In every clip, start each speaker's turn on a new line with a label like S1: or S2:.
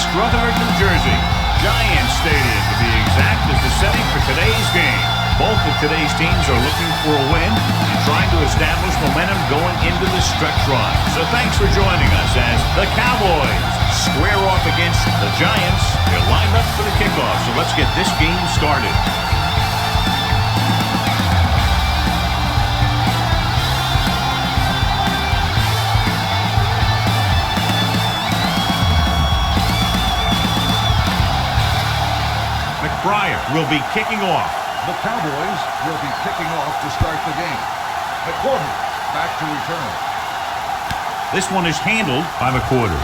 S1: East Rutherford, New Jersey. Giant Stadium, to be exact, is the setting for today's game. Both of today's teams are looking for a win and trying to establish momentum going into the stretch run. So thanks for joining us as the Cowboys square off against the Giants. They're lined up for the kickoff, so let's get this game started. Breyer will be kicking off.
S2: The Cowboys will be kicking off to start the game. McQuarrie back to return.
S1: This one is handled by McQuarrie.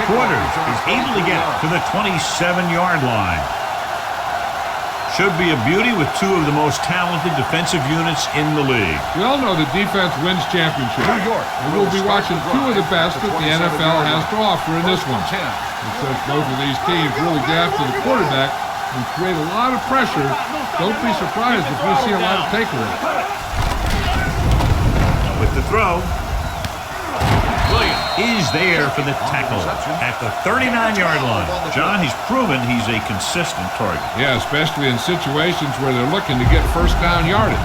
S1: McQuarrie is able to get to the 27-yard line. Should be a beauty with two of the most talented defensive units in the league.
S3: We all know that defense wins championships.
S2: New York.
S3: And we'll be watching two of the best that the NFL has to offer in this one. And since both of these teams really get after the quarterback and create a lot of pressure, don't be surprised if we see a lot of takeaways.
S1: With the throw, Williams is there for the tackle at the 39-yard line. John, he's proven he's a consistent target.
S3: Yeah, especially in situations where they're looking to get first down yardage.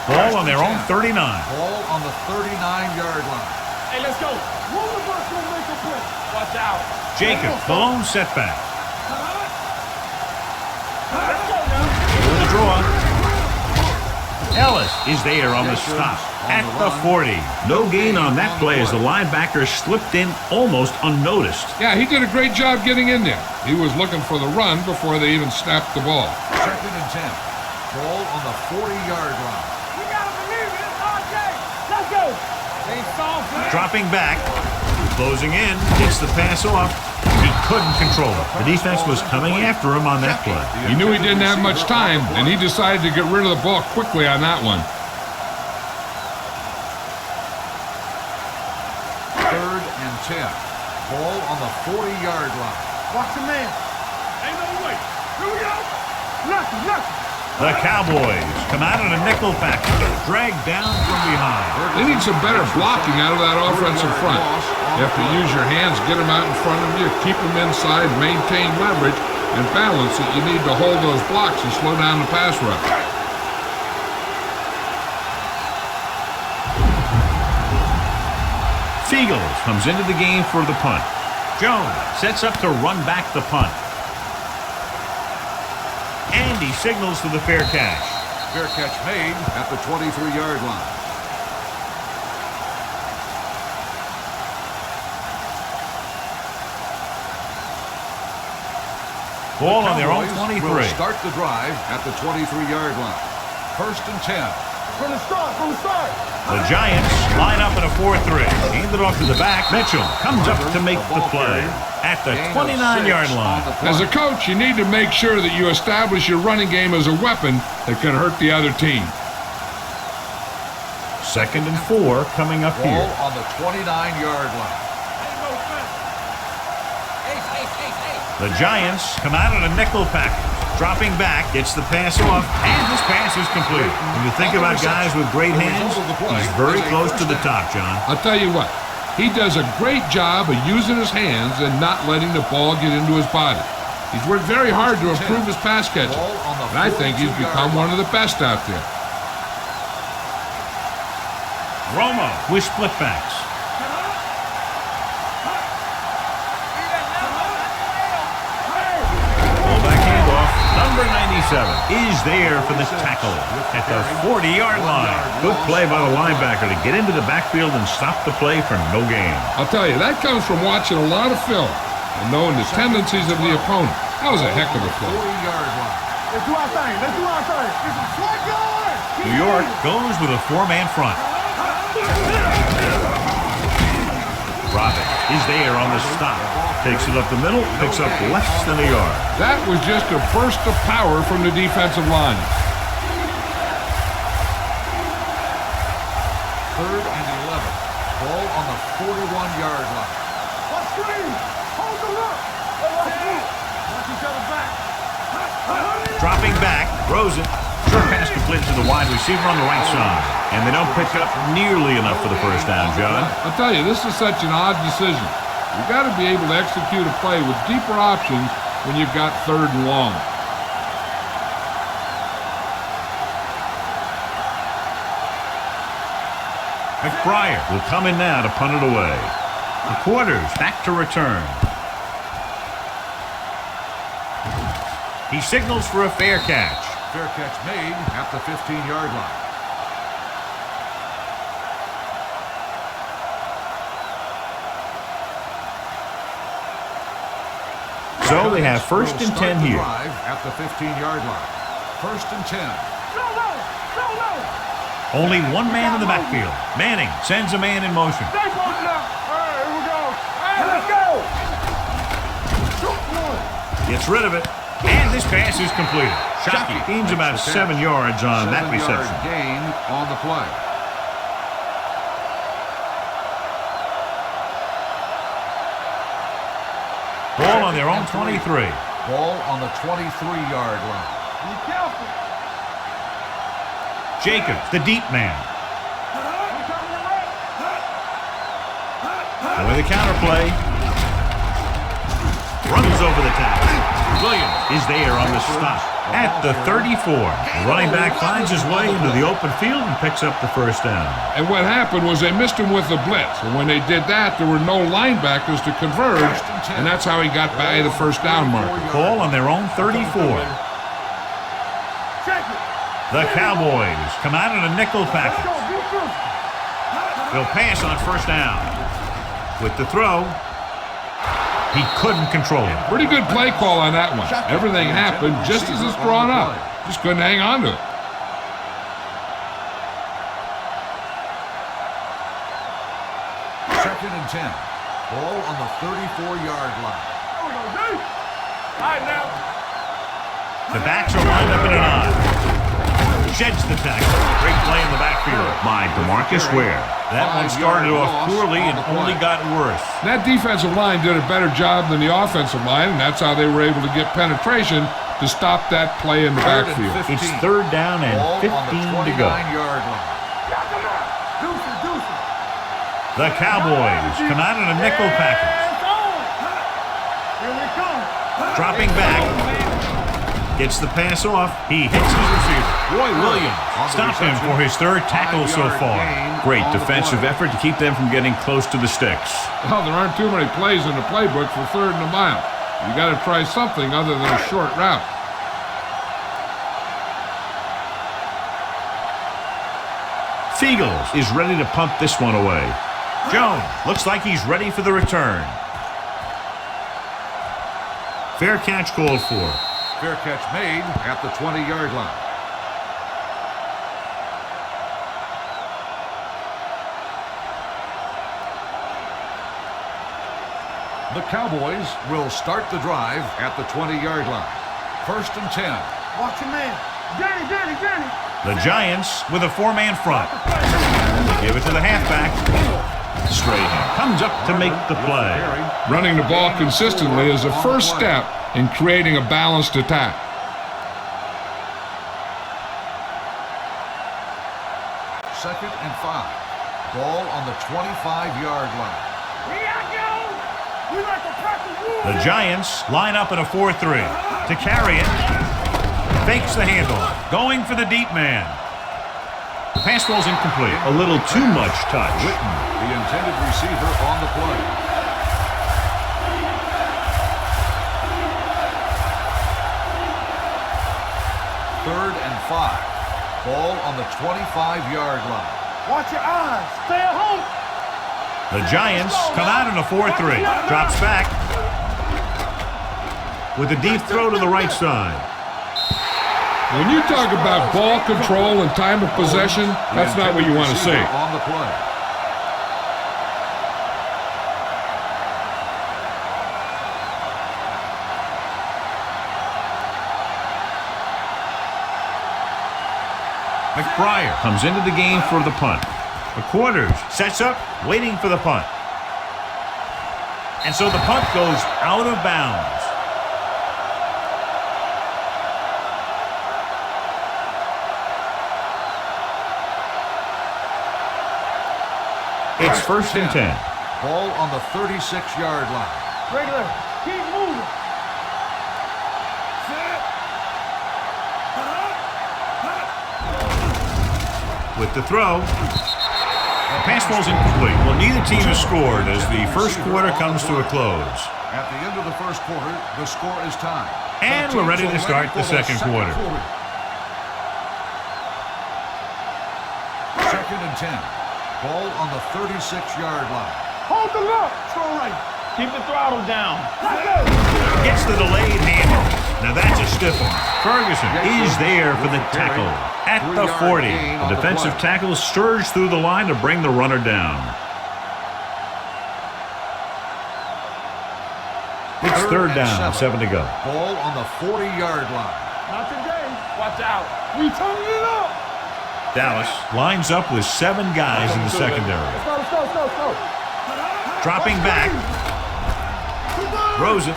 S1: Ball on their own 39.
S2: Ball on the 39-yard line.
S4: Hey, let's go. Watch out.
S1: Jacob, the lone setback.
S4: Let's go now.
S1: For the draw. Ellis is there on the stop at the 40. No gain on that play as the linebacker slipped in almost unnoticed.
S3: Yeah, he did a great job getting in there. He was looking for the run before they even snapped the ball.
S2: 2nd and 10. Ball on the 40-yard line.
S4: You gotta believe it. It's RJ. Let's go. They soft, man.
S1: Dropping back. Closing in. Gets the pass off. He couldn't control it. The defense was coming after him on that play.
S3: He knew he didn't have much time, and he decided to get rid of the ball quickly on that one.
S2: 3rd and 10. Ball on the 40-yard line.
S4: Watch the man. Ain't no way. Here we go. Nothing.
S1: The Cowboys come out in a nickel package, dragged down from behind.
S3: They need some better blocking out of that offensive front. You have to use your hands, get them out in front of you, keep them inside, maintain leverage, and balance it. You need to hold those blocks and slow down the pass rush.
S1: Fiegels comes into the game for the punt. Jones sets up to run back the punt. And he signals for the fair catch.
S2: Fair catch made at the 23-yard line.
S1: Ball on their own
S2: Cowboys
S1: 23.
S2: will start the drive at the 23-yard line. 1st and 10.
S4: From the start.
S1: The Giants line up in a 4-3. Handed off to the back. Mitchell comes up to make the play at the 29-yard line.
S3: As a coach, you need to make sure that you establish your running game as a weapon that can hurt the other team.
S1: 2nd and 4 coming up here.
S2: Ball on the 29-yard line.
S1: The Giants come out in a nickel package. Dropping back, gets the pass off, and this pass is complete. When you think about guys with great hands, he's very close to the top, John.
S3: I'll tell you what, he does a great job of using his hands and not letting the ball get into his body. He's worked very hard to improve his pass catching, and I think he's become one of the best out there.
S1: Romo with split backs. Number 97 is there for the tackle at the 40-yard line. Good play by the linebacker to get into the backfield and stop the play for no gain.
S3: I'll tell you, that comes from watching a lot of film and knowing the tendencies of the opponent. That was a heck of a play.
S2: 40-yard line.
S4: Let's do our thing.
S1: New York goes with a 4-man front. Robin is there on the stop. Takes it up the middle, picks up less than a yard.
S3: That was just a burst of power from the defensive line.
S2: 3rd and 11. Ball on the 41-yard line.
S4: Watch screen. Hold the look. Watch each other back.
S1: Dropping back, Rosen Short pass completed to the wide receiver on the right side. And they don't pick up nearly enough for the first down, John.
S3: I'll tell you, this is such an odd decision. You've got to be able to execute a play with deeper options when you've got 3rd and long.
S1: McBride will come in now to punt it away. The quarters back to return. He signals for a fair catch.
S2: Fair catch made at the 15-yard line.
S1: So they have 1st and 10 here.
S2: At the 15-yard line. 1st and 10.
S1: Only one man in the backfield. Manning sends a man in motion.
S4: Stay close now. All right, here we go. Hey, let's go.
S1: Gets rid of it. And this pass is completed. Shockey gains about 7 yards on that reception.
S2: Gain on the play.
S1: Ball on their own 23.
S2: Ball on the 23-yard line.
S4: Be careful.
S1: Jacobs, the deep man. With a counter play. Runs over the tackle. Williams is there on the stop at the 34. The running back finds his way into the open field and picks up the first down.
S3: And what happened was they missed him with the blitz. And when they did that, there were no linebackers to converge. And that's how he got by the first down marker.
S1: Ball on their own 34. The Cowboys come out in a nickel package. They'll pass on first down. With the throw, he couldn't control it.
S3: Pretty good play call on that one. Everything happened just as it's drawn up. Just couldn't hang on to it.
S2: Second and 10. Ball on the 34-yard line.
S4: All right, now.
S1: The backs are lined up in an eye. Sheds the tackle. Great play in the backfield by DeMarcus Ware. That one started off poorly and only got worse.
S3: That defensive line did a better job than the offensive line, and that's how they were able to get penetration to stop that play in the backfield.
S1: It's 3rd down and 15 to go. The Cowboys come out in a nickel package.
S4: Here we come.
S1: Dropping back. Gets the pass off. He hits his receiver. Roy Williams stopped him for his 3rd tackle so far. Great defensive effort to keep them from getting close to the sticks.
S3: Well, there aren't too many plays in the playbook for 3rd and a mile. You got to try something other than a short route.
S1: Fiegels is ready to punt this one away. Jones looks like he's ready for the return. Fair catch called for.
S2: Fair catch made at the 20-yard line. The Cowboys will start the drive at the 20-yard line. 1st and 10.
S4: Watch your man. Danny.
S1: The Giants with a 4-man front. They give it to the halfback. Strahan comes up to make the play.
S3: Running the ball consistently is the first step in creating a balanced attack.
S2: Second and 5. Ball on the 25-yard line.
S4: Here I go. We like a pack of wolves.
S1: The Giants line up in a 4-3. To carry it. Fakes the handle. Going for the deep man. The pass ball's incomplete. A little too much touch.
S2: Whitten, the intended receiver on the play. Third and 5. Ball on the 25-yard line.
S4: Watch your eyes. Stay at home.
S1: The Giants come out in a 4-3. Drops back. With a deep throw to the right side.
S3: When you talk about ball control and time of possession, that's not what you want to see.
S2: On the play.
S1: McBride comes into the game for the punt. The quarters sets up, waiting for the punt. And so the punt goes out of bounds. It's first and 10.
S2: Ball on the 36-yard line.
S4: Regular. Keep moving. Set.
S1: With the throw. The pass ball's incomplete. Well, neither team has scored as the first quarter comes to a close.
S2: At the end of the first quarter, the score is tied.
S1: And we're ready to start the second quarter.
S2: Second and 10. Ball on the 36-yard line.
S4: Hold the look. Throw right. Keep the throttle down.
S1: Gets the delayed handle. Now that's a stiff one. Ferguson is there for the tackle. At the 40, the defensive tackle surged through the line to bring the runner down. It's third down, 7 to go.
S2: Ball on the 40-yard line.
S4: Not today. Watch out. We turning it up.
S1: Dallas lines up with 7 guys in the secondary.
S4: Go.
S1: Dropping back. Throws it.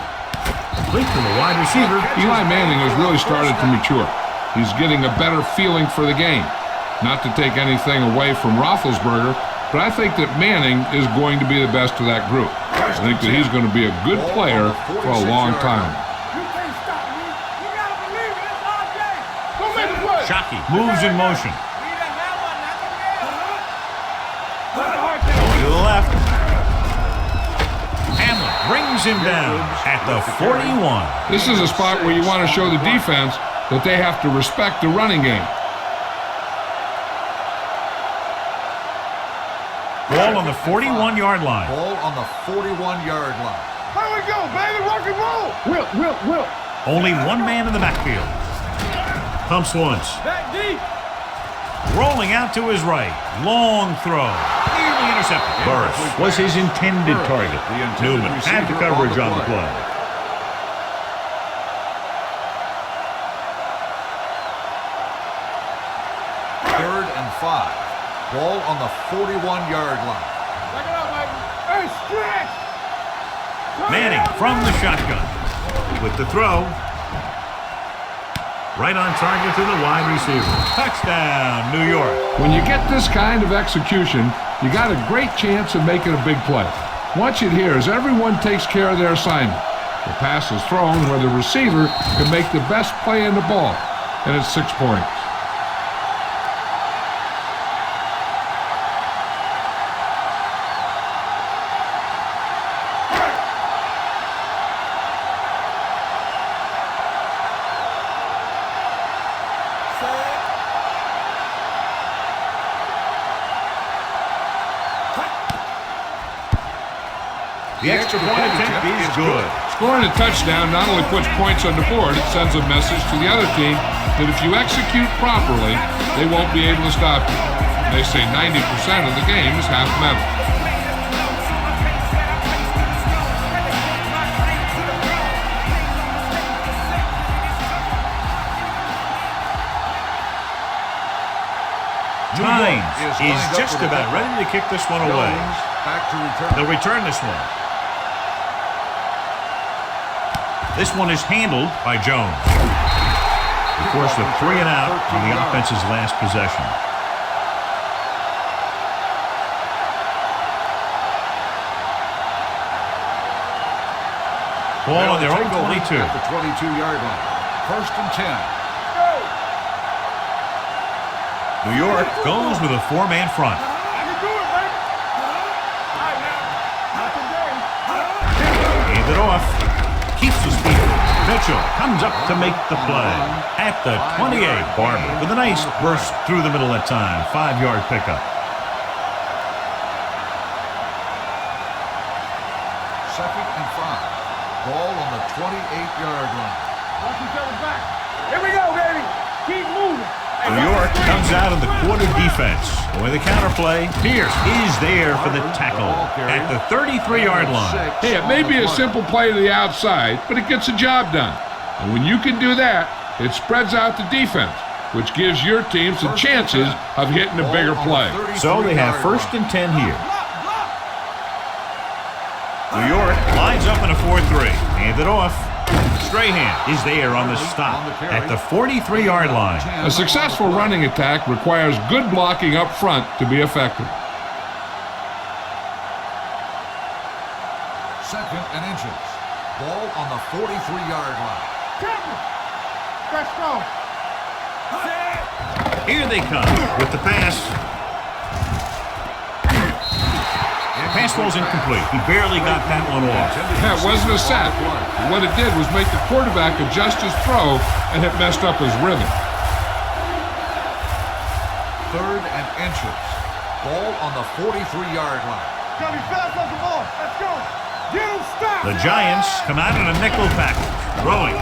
S1: Complete to the wide receiver.
S3: Eli Manning has really started to mature. He's getting a better feeling for the game. Not to take anything away from Roethlisberger, but I think that Manning is going to be the best of that group. I think that he's going to be a good player for a long time.
S4: You can't stop me. You gotta believe it. It's our game. Don't make it work.
S1: Shockey moves in motion. To the left. Hamlin brings him down at the 41.
S3: This is a spot where you want to show the defense that they have to respect the running game.
S1: Ball on the 41-yard line.
S2: Ball on the 41-yard line.
S4: Here we go, baby. Rock and roll. Will.
S1: Only one man in the backfield. Pumps once.
S4: Back deep.
S1: Rolling out to his right. Long throw. Nearly intercepted. Burris was his intended target. Newman had the coverage on the play.
S2: Third and 5. Ball on the 41-yard line.
S4: Back it up, baby. Hey, stretch.
S1: Manning from the shotgun. With the throw. Right on target to the wide receiver. Touchdown, New York.
S3: When you get this kind of execution, you got a great chance of making a big play. Watch it here as everyone takes care of their assignment. The pass is thrown where the receiver can make the best play in the ball, and it's 6 points.
S1: The extra point attempt is good.
S3: Scoring a touchdown not only puts points on the board, it sends a message to the other team that if you execute properly, they won't be able to stop you. They say 90% of the game is half mental.
S1: Hines is just about ready to kick this one away.
S2: Back to return.
S1: They'll return this one. This one is handled by Jones. Of course, the 3 and out on the offense's last possession. Ball on their own 22.
S2: At the 22-yard line. First and 10.
S1: New York goes with a 4-man front.
S4: I can do it, baby. All right, now. Not today.
S1: Hand it off. Keeps his feet. Mitchell comes up to make the play. At the 28, Barber with a nice burst through the middle that time. 5-yard pickup.
S2: Second and 5. Ball on the 28-yard line.
S4: Watch each other back. Here we go, baby. Keep moving.
S1: New York comes out in the quarter defense. With the counterplay, Pierce is there for the tackle at the 33-yard line.
S3: Hey, it may be a simple play to the outside, but it gets the job done. And when you can do that, it spreads out the defense, which gives your team some chances of hitting a bigger play.
S1: So they have first and 10 here. New York lines up in a 4-3. Hand it off. Strahan is there on the stop at the 43-yard line.
S3: A successful running attack requires good blocking up front to be effective.
S2: Second and inches. Ball on the 43-yard line.
S4: Let's go.
S1: Here they come with the pass. Pass ball's incomplete. He barely got that one off.
S3: Yeah, it wasn't a sack. What it did was make the quarterback adjust his throw, and it messed up his rhythm.
S2: Third and inches. Ball on the 43-yard line.
S4: Gotta be fast as the ball. Let's go. Get him stopped.
S1: The Giants come out in a nickel package. Throwing.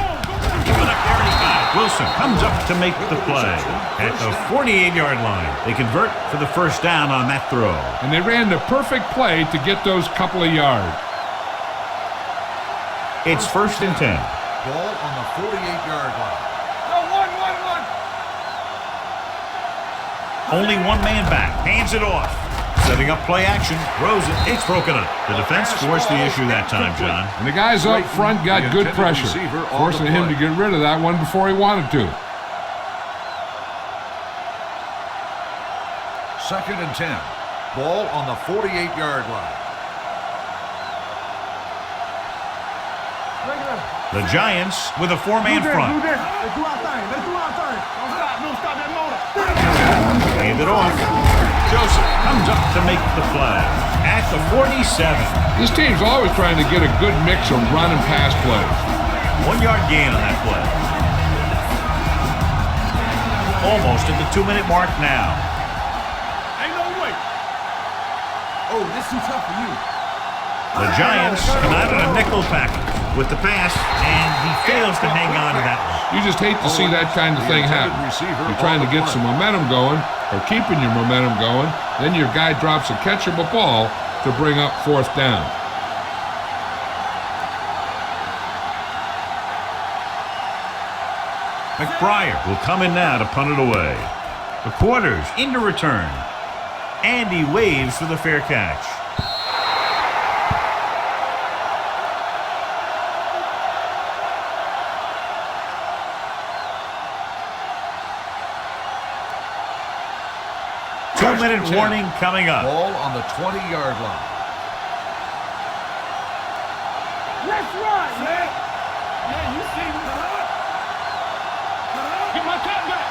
S1: Giving up 35. Wilson comes up to make the play. At the 48-yard line, they convert for the first down on that throw.
S3: And they ran the perfect play to get those couple of yards.
S1: It's first and 10.
S2: Ball on the 48-yard line.
S4: No, one.
S1: Only one man back. Hands it off. Setting up play action. Throws it. It's broken up. The defense forced the issue that time, John.
S3: And the guys up front got good pressure, forcing him to get rid of that one before he wanted to.
S2: Second and 10. Ball on the 48-yard line.
S1: The Giants with a four-man front.
S4: Let's do our thing. Don't stop that motor.
S1: Hand it off. Joseph comes up to make the play. At the 47.
S3: This team's always trying to get a good mix of run and pass plays.
S1: 1 yard gain on that play. Almost at the 2-minute mark now.
S4: Ain't no way. Oh, this too tough for you.
S1: The Giants come out in a nickel package with the pass, and he fails to hang on to that one.
S3: You just hate to see that kind of thing happen. You're trying to get some momentum going, or keeping your momentum going, then your guy drops a catchable ball to bring up fourth down.
S1: McBriar will come in now to punt it away. The quarters into return. And he waves for the fair catch. Two-minute warning coming up.
S2: Ball on the 20-yard line.
S4: Let's run, man. Yeah, you see me. Get my cat back.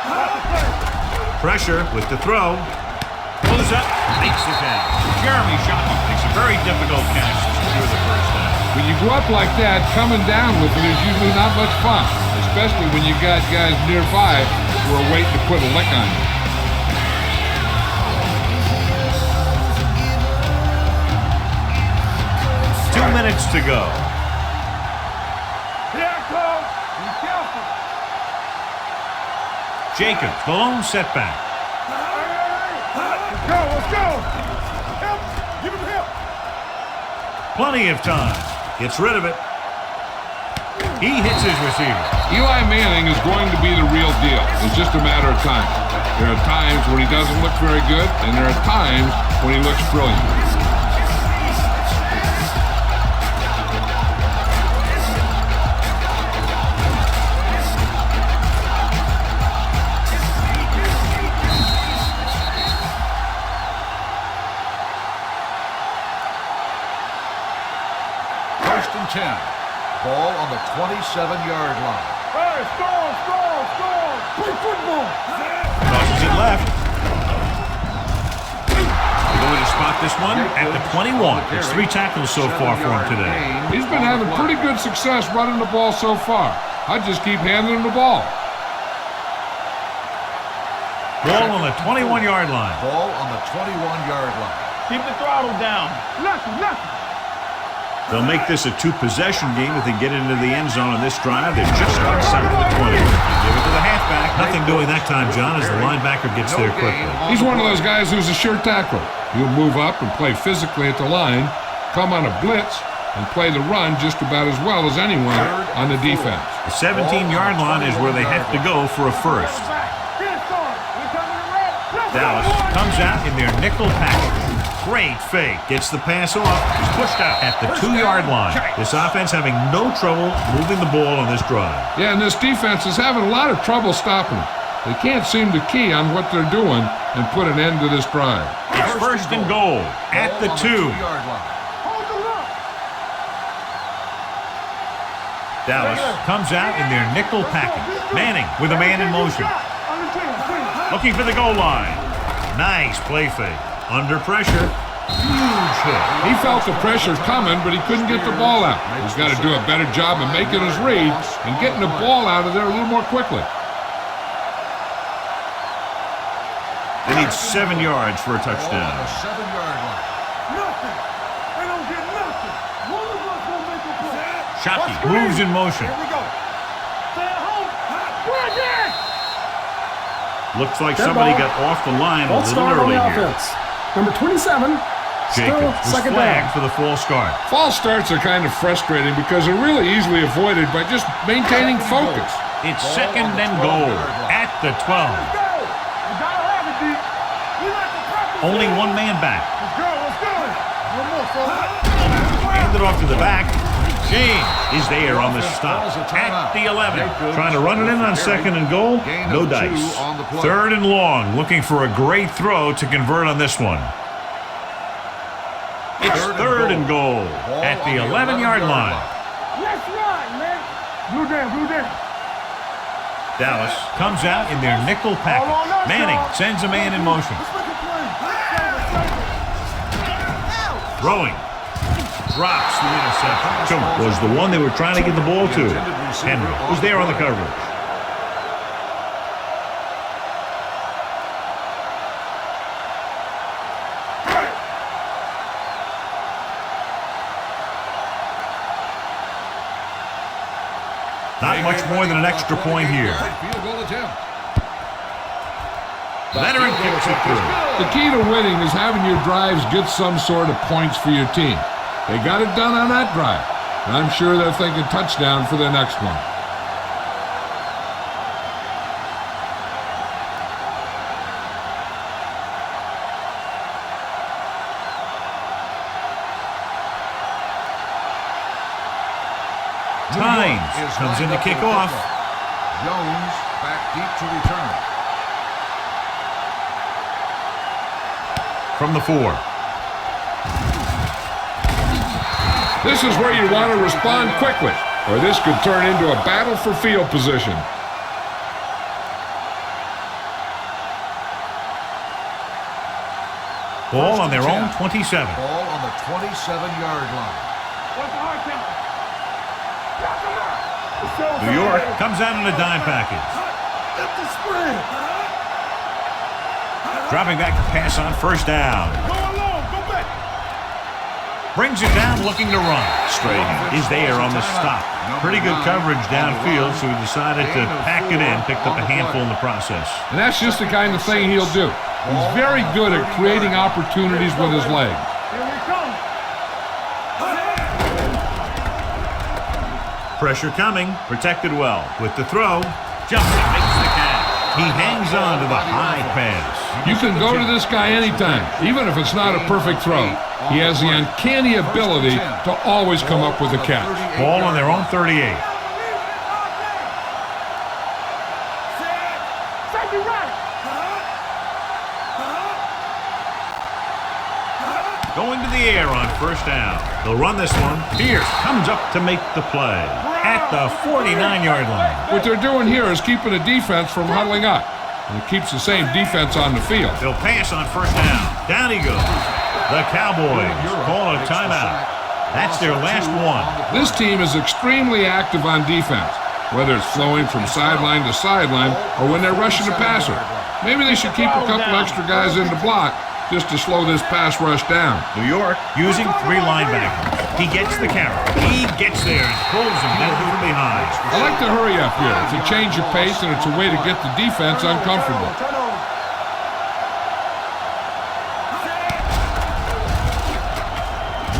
S1: Pressure with the throw. Pulls up, makes it down. Jeremy Shockey makes a very difficult catch to secure the first down.
S3: When you grow up like that, coming down with it is usually not much fun, especially when you got guys nearby who are waiting to put a lick on you.
S1: 2 minutes to go.
S4: Here I come. Be careful.
S1: Jacobs, the lone setback.
S4: Let's go. Help. Give him help.
S1: Plenty of time. Gets rid of it. He hits his receiver.
S3: Eli Manning is going to be the real deal. It's just a matter of time. There are times when he doesn't look very good, and there are times when he looks brilliant.
S2: First and 10. Ball on the 27-yard line.
S4: Hey, score. Play football.
S1: Tosses it left. They're going to spot this one at the 21. It's 3 tackles so far for him today.
S3: He's been having pretty good success running the ball so far. I just keep handing him the ball.
S1: Ball on the 21-yard line.
S2: Ball on the 21-yard line.
S4: Keep the throttle down. Nothing.
S1: They'll make this a 2-possession game if they get into the end zone on this drive. They're just outside of the 20. They give it to the halfback. Nothing doing that time, John, as the linebacker gets there quickly.
S3: He's one of those guys who's a sure tackler. He'll move up and play physically at the line, come on a blitz, and play the run just about as well as anyone on the defense.
S1: The 17-yard line is where they have to go for a first. Dallas comes out in their nickel package. Great fake. Gets the pass off. He's pushed out at the 2-yard line. This offense having no trouble moving the ball on this drive.
S3: Yeah, and this defense is having a lot of trouble stopping them. They can't seem to key on what they're doing and put an end to this drive.
S1: It's first and goal at the 2. Dallas comes out in their nickel package. Manning with a man in motion. Looking for the goal line. Nice play fake. Under pressure. Huge hit.
S3: He felt the pressure coming, but he couldn't get the ball out. He's got to do a better job of making his read and getting the ball out of there a little more quickly.
S1: They need 7 yards for a touchdown.
S2: On the 7-yard line.
S4: Nothing. They don't get nothing. One of us will make a play.
S1: Shockey moves in motion.
S4: Here we go. Stay at home. We're again.
S1: Looks like somebody got off the line a little early here.
S5: Number 27.
S1: Jacobs was flagged for the false start.
S3: False starts are kind of frustrating because they're really easily avoided by just maintaining focus.
S1: It's 2nd and goal at the 12.
S4: Let's go. You gotta have it, D. We like to practice.
S1: Only one man back.
S4: Let's go. Let's go. One more, fellas.
S1: Handed off to the back. James is there on the stop at the 11. Trying to run it in on 2nd and goal. No dice. 3rd and long. Looking for a great throw to convert on this one. It's 3rd and goal at the 11-yard line.
S4: Let's run, man. Blue down.
S1: Dallas comes out in their nickel package. Manning sends a man in motion.
S4: Let's make a play.
S1: Throwing. Drops the interception. Was the one they were trying to get the ball to. Henry was there on the coverage. Not much more than an extra point here.
S2: Field goal attempt.
S1: Veteran kicks it through.
S3: The key to winning is having your drives get some sort of points for your team. They got it done on that drive, and I'm sure they're thinking touchdown for their next one.
S1: Hines comes in to kick off.
S2: Jones back deep to return.
S1: From the 4.
S3: This is where you want to respond quickly, or this could turn into a battle for field position.
S1: Ball on their own 27.
S2: Ball on the 27-yard line.
S4: What's the hard count?
S1: New York comes out in a dime package.
S4: Lift the spread.
S1: Dropping back to pass on 1st down.
S4: Go along. Go back.
S1: Brings it down looking to run. Strahan is there on the stop. Pretty good coverage downfield, so he decided to pack it in, picked up a handful in the process.
S3: And that's just the kind of thing he'll do. He's very good at creating opportunities with his legs.
S4: Here we come.
S1: Pressure coming, protected well. With the throw, Johnson makes the catch. He hangs on to the high pass.
S3: You can go to this guy anytime, even if it's not a perfect throw. He has the uncanny ability to always come up with a catch.
S1: Ball on their own 38.
S4: Safety right.
S1: Going to the air on 1st down. They'll run this one. Pierce comes up to make the play at the 49-yard line.
S3: What they're doing here is keeping the defense from huddling up. And it keeps the same defense on the field.
S1: They'll pass on 1st down. Down he goes. The Cowboys call a timeout. That's their last one.
S3: This team is extremely active on defense, whether it's flowing from sideline to sideline or when they're rushing the passer. Maybe they should keep a couple extra guys in the block just to slow this pass rush down.
S1: New York using 3 linebackers. He gets the carry. He gets there and pulls him down from behind.
S3: I like to hurry up here. It's a change of pace and it's a way to get the defense uncomfortable.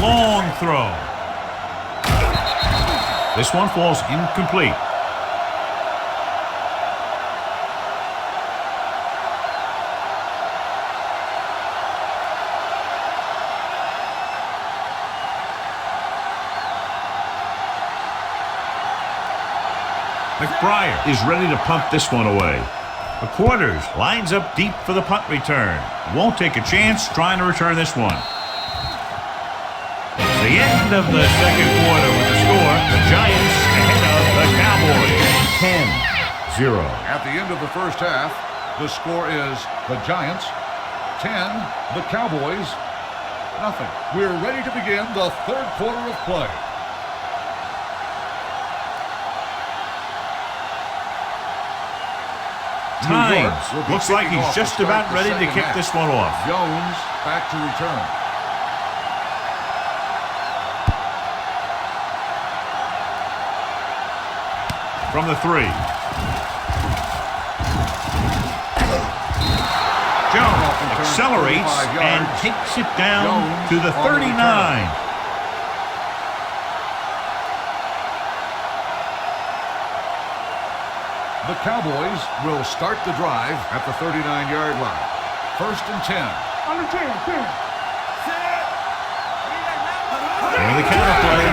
S1: Long throw. This one falls incomplete. McBriar is ready to punt this one away. McQuarters lines up deep for the punt return. Won't take a chance trying to return this one. It's the end of the 2nd quarter with the score score. The Giants ahead of the Cowboys. 10-0.
S2: At the end of the first half, the score is the Giants 10, the Cowboys nothing. We're ready to begin the third quarter of play.
S1: Times. Looks like he's just about ready to kick this one off.
S2: Jones back to return.
S1: From the 3. Jones accelerates and takes it down to the 39.
S2: The Cowboys will start the drive at the 39-yard line. First and 10.
S4: Under 10, 10.
S1: Going the counter play.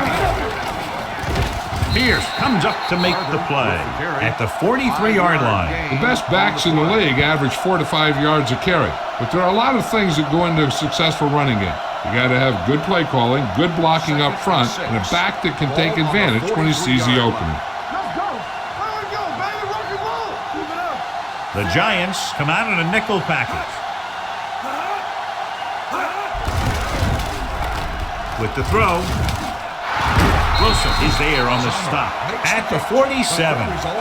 S1: Pierce comes up to make the play at the 43-yard line.
S3: The best backs in the league average 4 to 5 yards a carry, but there are a lot of things that go into a successful running game. You got to have good play calling, good blocking up front, and a back that can take advantage when he sees the opening.
S4: Let's go. There we go, baby. Rock and roll. Keep it up.
S1: The Giants come out in a nickel package. With the throw, Wilson is there on the stop at the 47.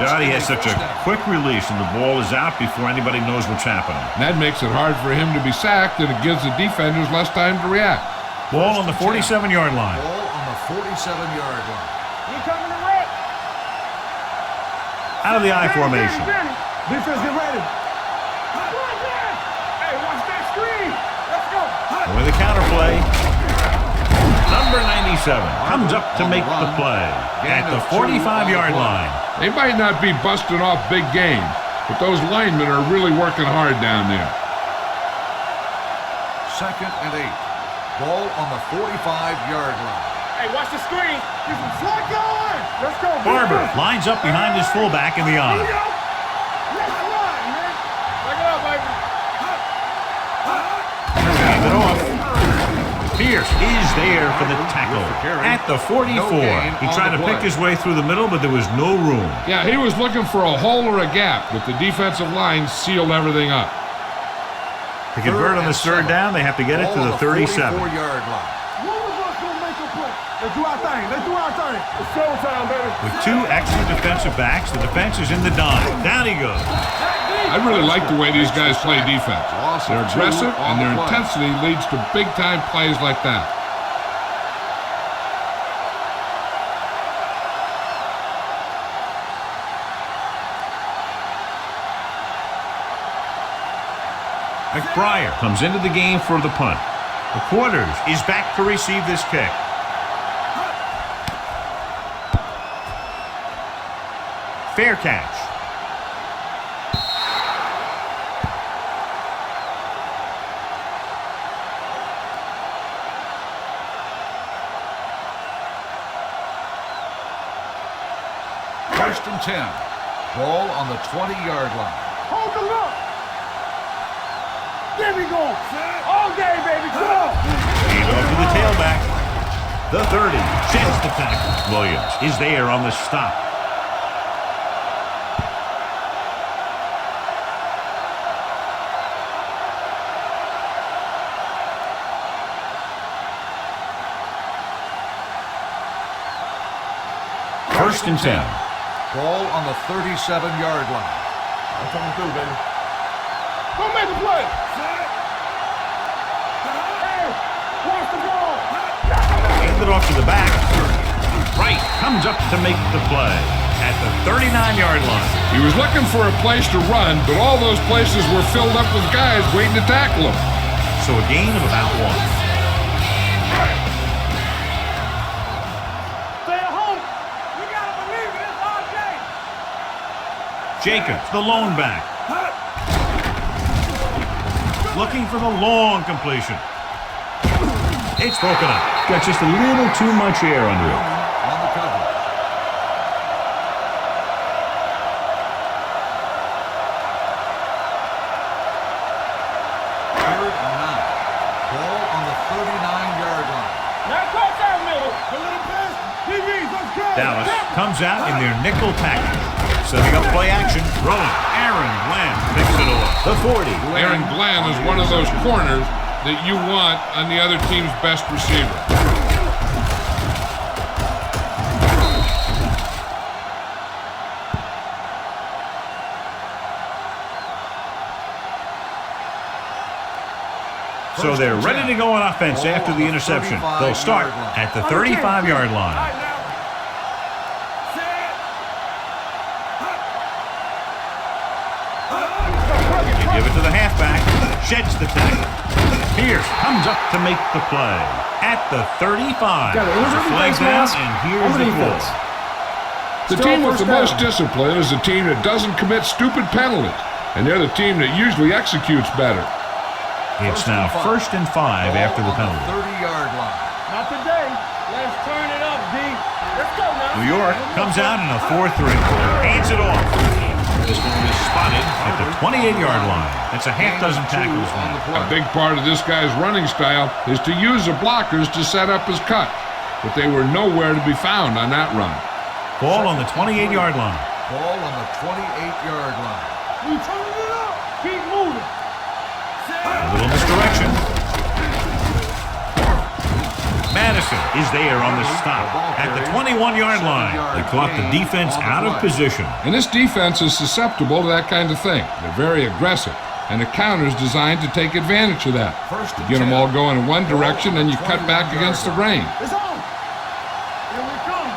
S1: Johnny has such a quick release, and the ball is out before anybody knows what's happening.
S3: And that makes it hard for him to be sacked, and it gives the defenders less time to react.
S1: Ball on the 47-yard line.
S2: Ball on the 47-yard line.
S4: You coming to wreck?
S1: Out of the I formation.
S4: Defense, get ready. Hey, watch that screen. Let's go.
S1: With the counter play. Number 97 comes up to make the play at the 45-yard line.
S3: They might not be busting off big games, but those linemen are really working hard down there.
S2: Second and 8. Ball on the 45-yard line.
S4: Hey, watch the screen. Get some slack going. Let's go.
S1: Barber lines up behind his fullback in the
S4: Here we
S1: I.
S4: go. Let's run, man. Back it up, baby.
S1: Hand it off. Pierce is there for the tackle at the 44. He tried to pick his way through the middle, but there was no room.
S3: Yeah, he was looking for a hole or a gap, but the defensive line sealed everything up.
S1: To convert on this third down, they have to get it to the 37.
S2: 44-yard line.
S4: One of us gonna make a play. Let's do our thing. Let's do our thing. It's showtime, baby.
S1: With 2 extra defensive backs, the defense is in the dime. Down he goes.
S3: I really like the way these guys play defense. They're aggressive, and their intensity leads to big-time plays like that.
S1: McBriar comes into the game for the punt. The Quarters is back to receive this kick. Fair catch.
S2: First and 10. Ball on the 20-yard line.
S4: Hold the look. There we go. All day, baby. Come on.
S1: Hand off to the tailback. The 30. Chance to tackle. Williams is there on the stop. First and 10.
S2: Ball on the 37-yard line.
S4: I'm coming through, baby. Go make a play. Hey, watch the ball.
S1: Hand it off to the back. Wright comes up to make the play at the 39-yard line.
S3: He was looking for a place to run, but all those places were filled up with guys waiting to tackle him.
S1: So a gain of about 1. Jacobs, the lone back. Looking for the long completion. It's broken up. Got just a little too much air under it.
S2: On the cover. Third and 9. Ball on the 39-yard line.
S4: Now touchdown, Miller. A little pass. DBs, let's
S1: Dallas comes out in their nickel package. Setting up play action, throwing. Aaron Glenn picks it off. The 40.
S3: Aaron Glenn is one of those corners that you want on the other team's best receiver.
S1: So they're ready to go on offense after the interception. They'll start at the 35-yard line. Give it to the halfback. Sheds the tackle. Pierce comes up to make the play. At the 35. There's a flag down, and here's the call.
S3: The team with the most discipline is the team that doesn't commit stupid penalties. And they're the team that usually executes better.
S1: It's now 1st and 5 after the penalty.
S2: 30-yard line.
S4: Not today. Let's turn it up, D. Let's go now.
S1: New York comes out in a 4-3. Hands it off. This one is spotted at the 28-yard line. That's a half dozen tackles now.
S3: A big part of this guy's running style is to use the blockers to set up his cut. But they were nowhere to be found on that run.
S1: Ball on the 28-yard line.
S2: Ball on the 28-yard line.
S4: We turn it up. Keep moving.
S1: A little misdirection. Madison is there on the stop at the 21-yard line. They caught the defense out of position.
S3: And this defense is susceptible to that kind of thing. They're very aggressive. And the counter's designed to take advantage of that. You get them all going in one direction, and you cut back against the grain.
S4: It's on. Here we come.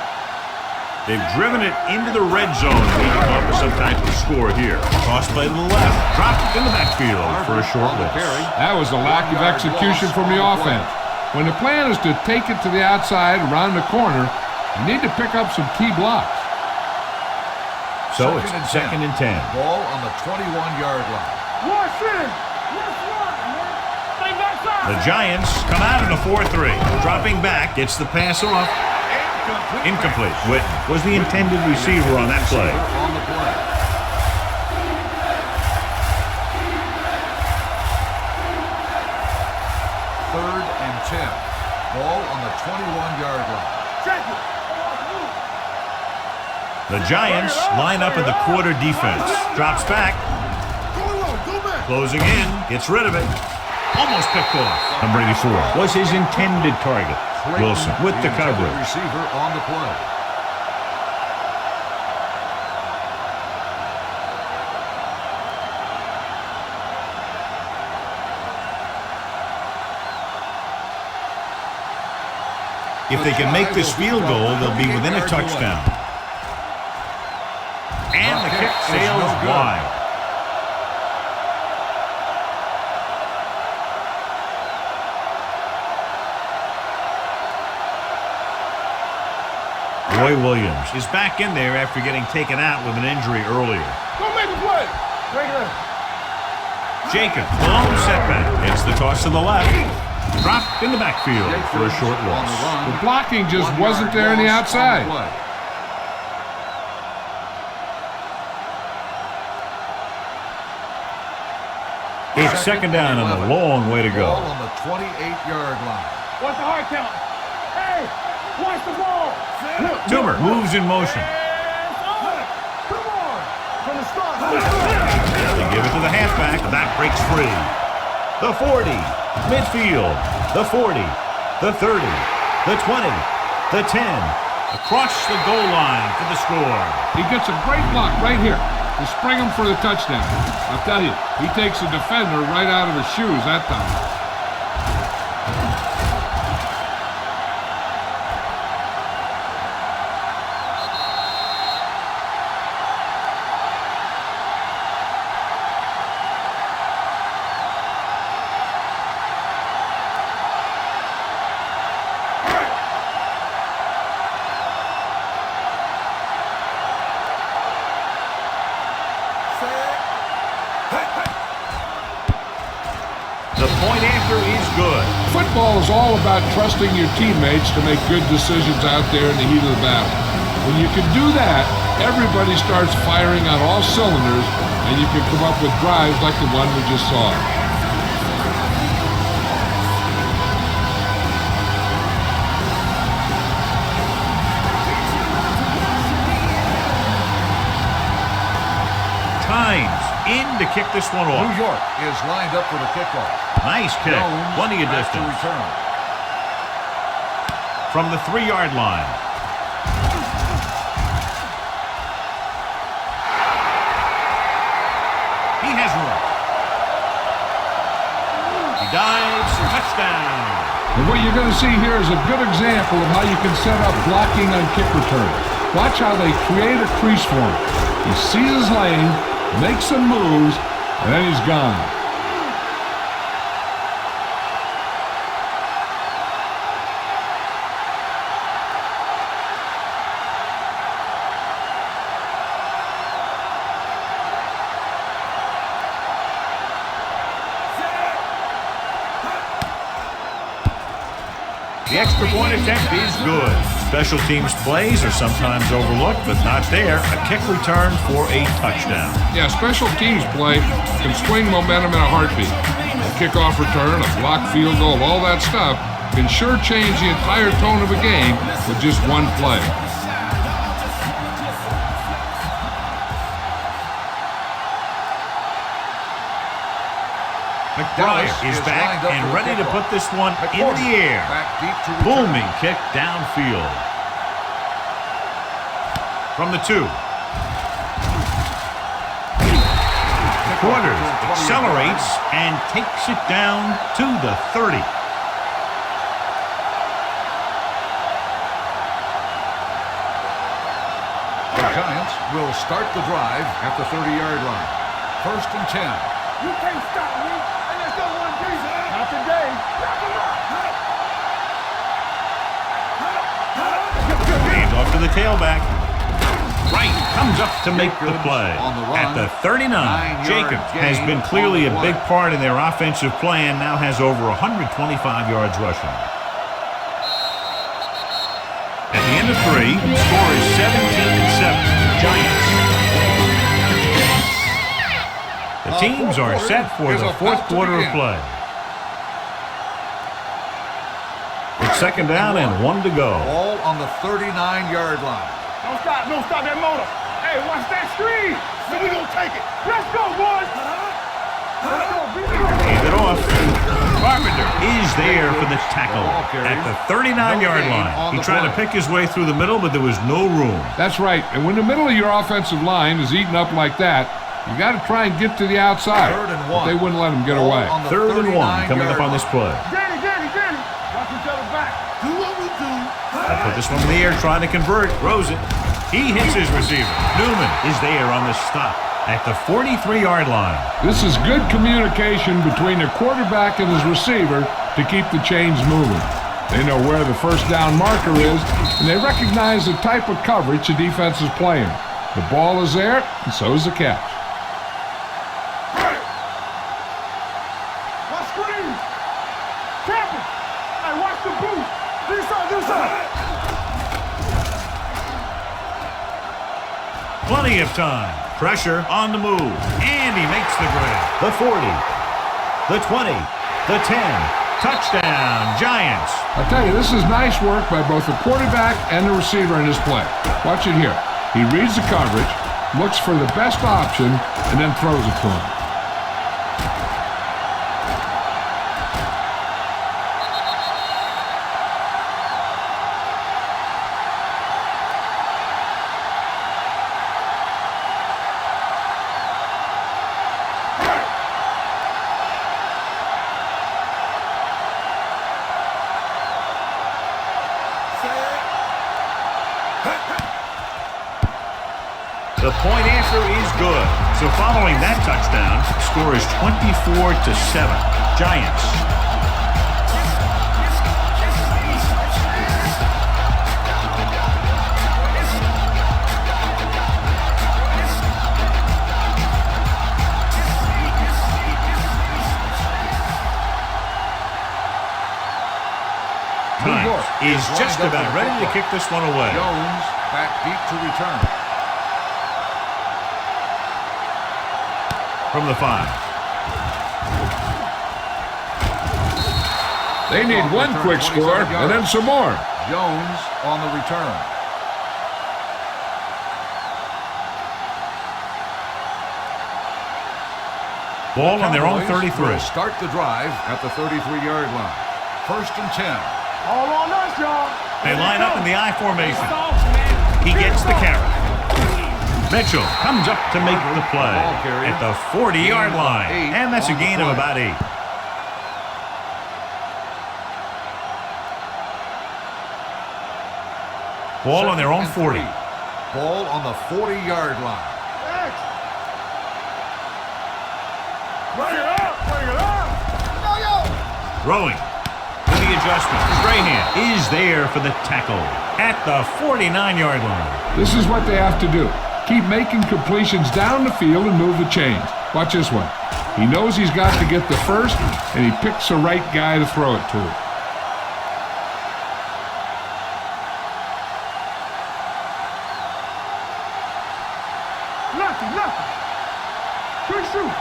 S1: They've driven it into the red zone and need to come up with some type of score here. Cross play to the left. Dropped in the backfield for a short loss.
S3: That was a lack of execution from the offense. When the plan is to take it to the outside, around the corner, you need to pick up some key blocks.
S1: So it's 2nd and 10.
S2: Ball on the 21-yard line.
S4: Rush in. Let's run, man. Stay backside.
S1: The Giants come out in a 4-3. Dropping back, gets the pass off. Incomplete. Whit was the intended receiver on that play.
S2: On the play. Third and 10. Ball on the 21-yard line.
S4: Check it.
S1: The Giants line up in the quarter defense. Drops back.
S4: Go back.
S1: Closing in. Gets rid of it. Almost picked off. Number 84 was his intended target. Wilson with the coverage.
S2: Receiver on the play.
S1: If they can make this field goal, they'll be within a touchdown. And the kick sails wide. Roy Williams is back in there after getting taken out with an injury earlier.
S4: Go make a play. Regular.
S1: Jacob, long setback. It's the toss to the left. Dropped in the backfield for a short loss.
S3: The blocking just wasn't there on the outside.
S1: It's 2nd down and a long way to go.
S2: Ball on the 28-yard line.
S4: Watch the hard count. Hey, watch the ball.
S1: Toomer moves in motion.
S4: Come on. From the start.
S1: They give it to the halfback. That breaks free. The 40. Midfield. The 40. The 30. The 20. The 10. Across the goal line for the score.
S3: He gets a great block right here to spring him for the touchdown. I'll tell you, he takes the defender right out of his shoes that time.
S1: The point after is good.
S3: Football is all about trusting your teammates to make good decisions out there in the heat of the battle. When you can do that, everybody starts firing on all cylinders, and you can come up with drives like the one we just saw.
S1: to kick this one off.
S2: New York is lined up for the kickoff.
S1: Nice kick.
S2: Jones
S1: Plenty of
S2: back to
S1: distance.
S2: return.
S1: From the 3-yard line. He has one. He dives. Touchdown.
S3: And what you're going to see here is a good example of how you can set up blocking on kick return. Watch how they create a crease for him. He sees his lane, makes some moves, and then he's gone.
S1: The extra point attempt is good. Special teams plays are sometimes overlooked, but not there. A kick return for a touchdown.
S3: Yeah, special teams play can swing momentum in a heartbeat. A kickoff return, a blocked field goal, all that stuff can sure change the entire tone of a game with just one play.
S1: McBride is back and ready to put this one in the air. Booming kick downfield. From the 2. Quarters accelerates and takes it down to the 30.
S2: The Giants will start the drive at the 30-yard line. 1st and 10.
S4: You can't stop me. And there's no one reason. Not today.
S1: Hands off to the tailback. Right, comes up to make the play. At the 39, Jacobs has been clearly a big part in their offensive plan, now has over 125 yards rushing. At the end of 3, the score is 17-7, Giants. The teams are set for the 4th quarter of play. It's 2nd down and 1 to go.
S2: Ball on the 39-yard line.
S4: Don't stop that motor. Hey, watch that screen. So we gonna take it. Let's go, boys.
S1: Hand it off. Carpenter is there for the tackle at the 39-yard line. He tried to pick his way through the middle, but there was no room.
S3: That's right. And when the middle of your offensive line is eaten up like that, you got to try and get to the outside.
S2: 3rd and 1.
S3: But they wouldn't let him get away.
S1: 3rd and 1 coming up on this play.
S4: Danny. Watch each other back. Do what we do.
S1: I put this one in the air, trying to convert. Throws it. He hits his receiver. Newman is there on the stop at the 43-yard line.
S3: This is good communication between the quarterback and his receiver to keep the chains moving. They know where the 1st down marker is, and they recognize the type of coverage the defense is playing. The ball is there, and so is the catch.
S4: Watch screens. Captain. Hey, watch the booth. This side.
S1: Plenty of time. Pressure on the move. And he makes the grab. The 40. The 20. The 10. Touchdown, Giants.
S3: I tell you, this is nice work by both the quarterback and the receiver in this play. Watch it here. He reads the coverage, looks for the best option, and then throws it to him.
S1: The point answer is good. So following that touchdown, score is 24-7. Giants. Giants is just about ready to kick this one away.
S2: Jones back deep to return.
S1: From the 5.
S3: They need one quick score and then some more.
S2: Jones on the return.
S1: Ball on their own
S2: Cowboys
S1: 33.
S2: will start the drive at the 33-yard line. 1st and 10.
S4: All on us, y'all.
S1: They line up in the I formation. He gets the carry. Mitchell comes up to make the play at the 40-yard line. And that's a gain of about 8. Ball on their own 40.
S2: Ball on the 40-yard line.
S4: Bring it up, bring it up.
S1: Throwing. With the adjustment. Strahan is there for the tackle at the 49-yard line.
S3: This is what they have to do. Keep making completions down the field and move the chains. Watch this one. He knows he's got to get the first, and he picks the right guy to throw it to.
S4: Nothing. Quick shoot.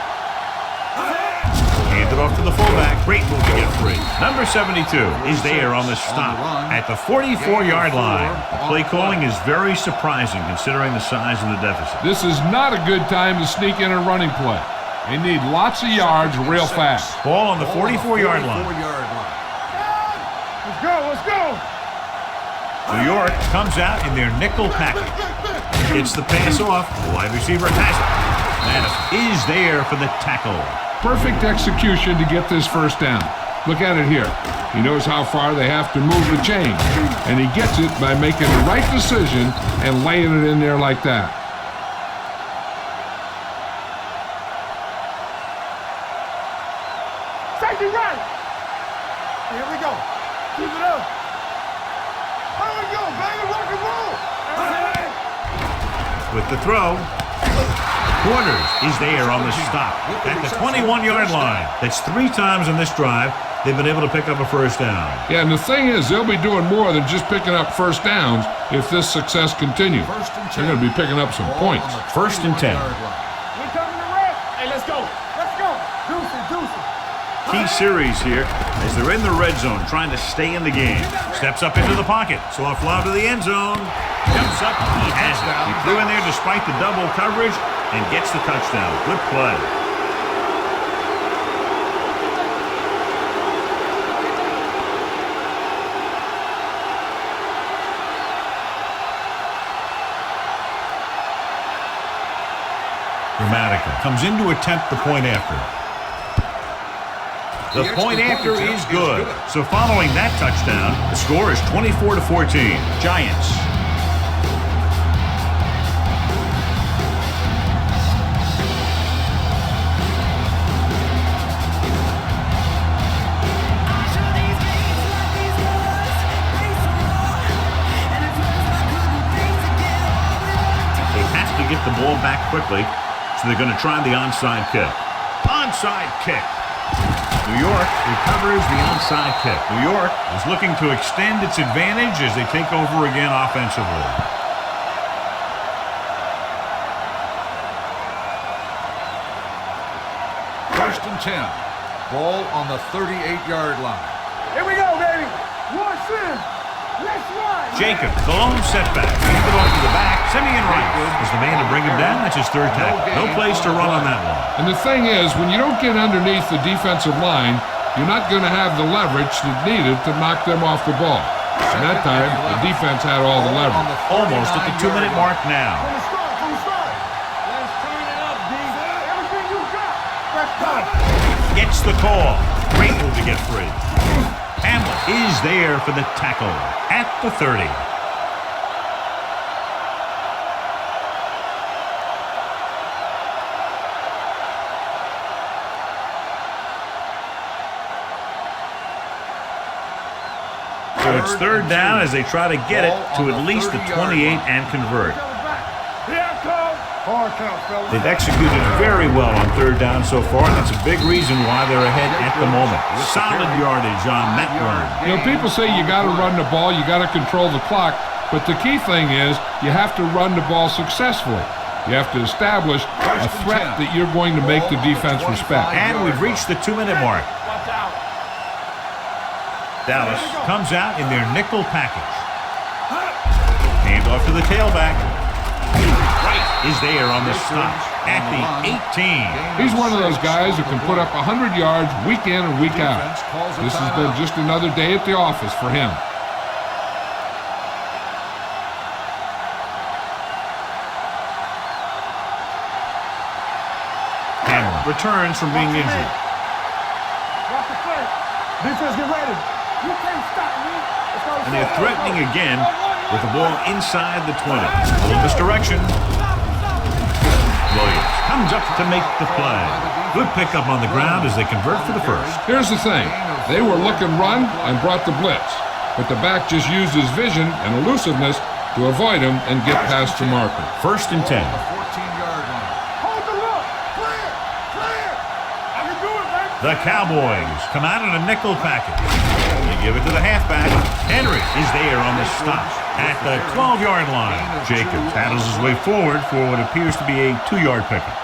S1: Hand it off to the fullback. Great move to get free. Number 72 is there on the stop at the 44-yard line. Play calling is very surprising considering the size of the deficit.
S3: This is not a good time to sneak in a running play. They need lots of yards real fast.
S1: Ball on the 44-yard line.
S4: Let's go.
S1: New York comes out in their nickel package. Gets the pass off. The wide receiver has it. Madden is there for the tackle.
S3: Perfect execution to get this first down. Look at it here. He knows how far they have to move the chain, and he gets it by making the right decision and laying it in there like that.
S4: Safety right. Here we go. Keep it up. Here we go, baby. Rock and roll.
S1: With the throw. Quarters is there on the stop at the 21-yard line. That's 3 times in this drive they've been able to pick up a first down.
S3: Yeah, and the thing is, they'll be doing more than just picking up first downs if this success continues. They're going to be picking up some points.
S1: 1st and 10.
S4: We're coming to rest. Hey, let's go. Deuce.
S1: Key series here as they're in the red zone trying to stay in the game. Steps up into the pocket. Soft lob to the end zone. Jumps up. He has it. He threw in there despite the double coverage and gets the touchdown. Good play. Dramatica comes in to attempt the point after. The point after is good. So following that touchdown, the score is 24-14. Giants. They have to get the ball back quickly, so they're going to try the onside kick. Onside kick. New York recovers the onside kick. New York is looking to extend its advantage as they take over again offensively.
S2: First and 10. Ball on the 38-yard line.
S4: Here we go, baby. Watch this. Let's run.
S1: Jacob, the lone setback. Hand it off to the back. Simeon Wright is the man to bring him down. That's his 3rd tackle. No place to run on that one.
S3: And the thing is, when you don't get underneath the defensive line, you're not going to have the leverage that's needed to knock them off the ball. And that time, the defense had all the leverage.
S1: Almost at the 2-minute mark now.
S4: From the start. Let's turn it up, D. Everything you got. Let's go.
S1: Gets the call. Great move to get free. Hamlet is there for the tackle at the 30. So it's 3rd down as they try to get it to at least the 28 and convert.
S4: Here I come. Hard count, fellas.
S1: They've executed very well on 3rd down so far, and that's a big reason why they're ahead at the moment. Solid yardage on that run.
S3: You know, people say you got to run the ball, you got to control the clock, but the key thing is you have to run the ball successfully. You have to establish a threat that you're going to make the defense respect.
S1: And we've reached the 2-minute mark.
S4: Watch out.
S1: Dallas comes out in their nickel package. Hand off to the tailback. Wright is there on the stop at the 18.
S3: He's one of those guys who can put up 100 yards week in and week out. This has been just another day at the office for him.
S1: Hamlin returns from being injured.
S4: Watch the play. Defense, get ready. You can't stop me.
S1: And they're threatening again with the ball inside the 20. A little misdirection. Williams comes up to make the play. Good pickup on the ground as they convert for the first.
S3: Here's the thing. They were looking run and brought the blitz. But the back just used his vision and elusiveness to avoid him and get past the marker.
S1: 1st and 10.
S2: 14-yard line.
S4: Hold the look. Clear. Clear. I can do it, man.
S1: The Cowboys come out in a nickel package. They give it to the halfback. Henry is there on the stop at the 12-yard line. Jacobs paddles his way forward for what appears to be a 2-yard pickup.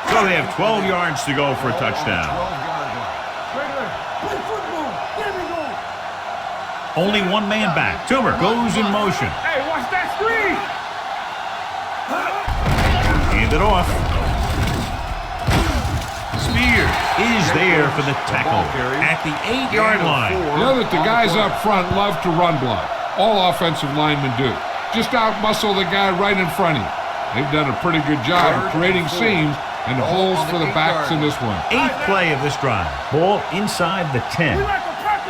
S1: So they have 12 yards to go for a touchdown.
S2: 12-yard line.
S4: Play football. There we go.
S1: Only one man back. Toomer goes in motion.
S4: Hey, watch that screen.
S1: Hand it off. Spears is there for the tackle at the 8-yard line.
S3: You know that the guys up front love to run block. All offensive linemen do. Just out-muscle the guy right in front of you. They've done a pretty good job of creating seams and holes for the backs in this one.
S1: 8th play of this drive. Ball inside the 10.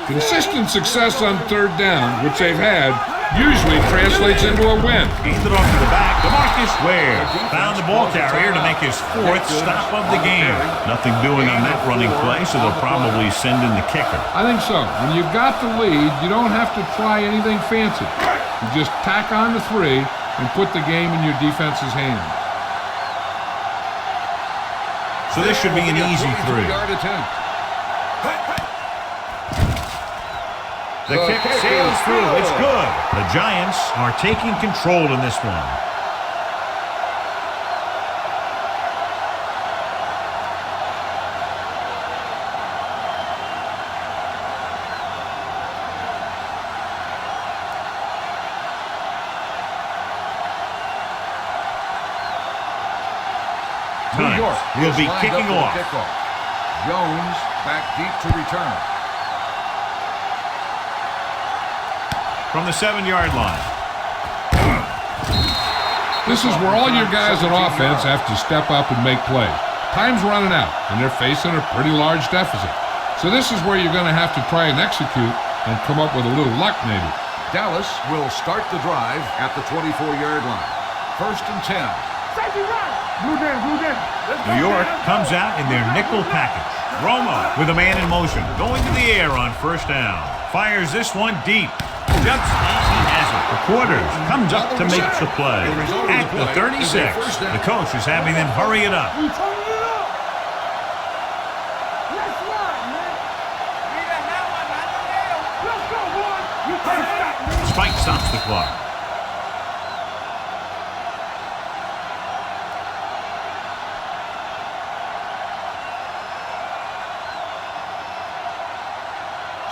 S3: Consistent success on 3rd down, which they've had, usually translates into a win.
S1: Handed off to the back. DeMarcus Ware found the ball carrier to make his 4th stop of the game. Nothing doing on that running play, so they'll probably send in the kicker.
S3: I think so. When you've got the lead, you don't have to try anything fancy. You just tack on the 3 and put the game in your defense's hands.
S1: So this should be an easy 3. The kick sails through. It's good. The Giants are taking control in this one.
S2: New York
S1: will be
S2: lined
S1: kicking
S2: up
S1: off.
S2: for the kickoff. Jones back deep to return.
S1: From the 7-yard line.
S3: This is where all your guys on offense have to step up and make plays. Time's running out, and they're facing a pretty large deficit. So this is where you're going to have to try and execute and come up with a little luck maybe.
S2: Dallas will start the drive at the 24-yard line. 1st and 10.
S4: Safety right. Blue down, blue down.
S1: New York comes out in their nickel package. Romo with a man in motion. Going to the air on 1st down. Fires this one deep. Jumps and he has it. The quarters comes up to make the play. At the 36, the coach is having them hurry it up.
S4: We turning it up. Let's run, man. Let's go, boy. You can't stop me.
S1: Spike stops the clock.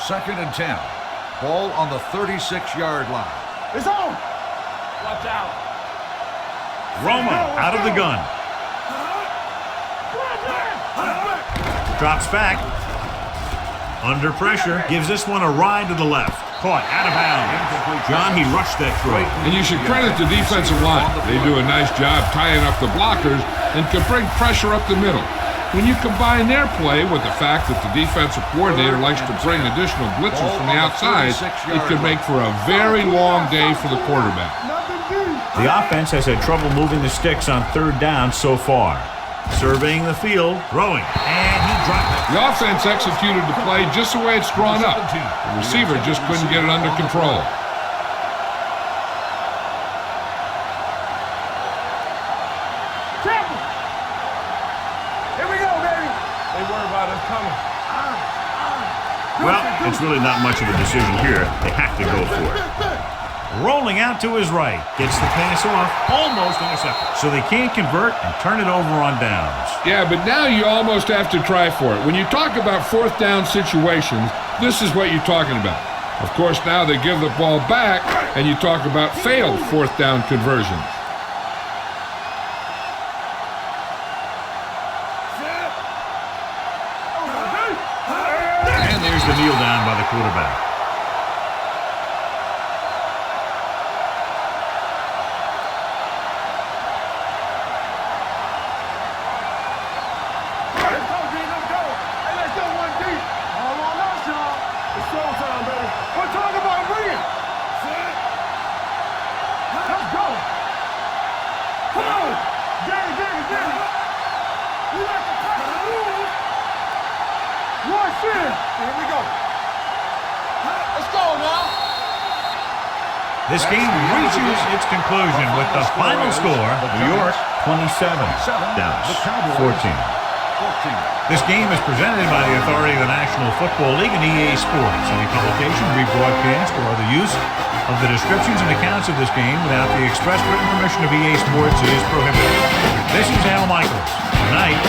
S2: Second and 10. Ball on the 36-yard line.
S4: It's on. Watch out.
S1: Romo out of the gun. Drops back. Under pressure. Gives this one a ride to the left. Caught out of bounds. John, he rushed that throw.
S3: And you should credit the defensive line. They do a nice job tying up the blockers and can bring pressure up the middle. When you combine their play with the fact that the defensive coordinator likes to bring additional blitzes from the outside, it could make for a very long day for the quarterback.
S1: The offense has had trouble moving the sticks on 3rd down so far. Surveying the field, throwing, and he dropped it.
S3: The offense executed the play just the way it's drawn up. The receiver just couldn't get it under control.
S1: Well, it's really not much of a decision here. They have to go for it. Rolling out to his right. Gets the pass off. Almost intercepted. So they can't convert and turn it over on downs.
S3: Yeah, but now you almost have to try for it. When you talk about 4th down situations, this is what you're talking about. Of course, now they give the ball back, And you talk about failed fourth down conversions.
S1: And there's the kneel down by the quarterback. This game reaches its conclusion with the final score, New York 27, Dallas 14. This game is presented by the authority of the National Football League and EA Sports. Any publication, rebroadcast, or other use of the descriptions and accounts of this game without the express written permission of EA Sports is prohibited. This is Al Michaels. Good night.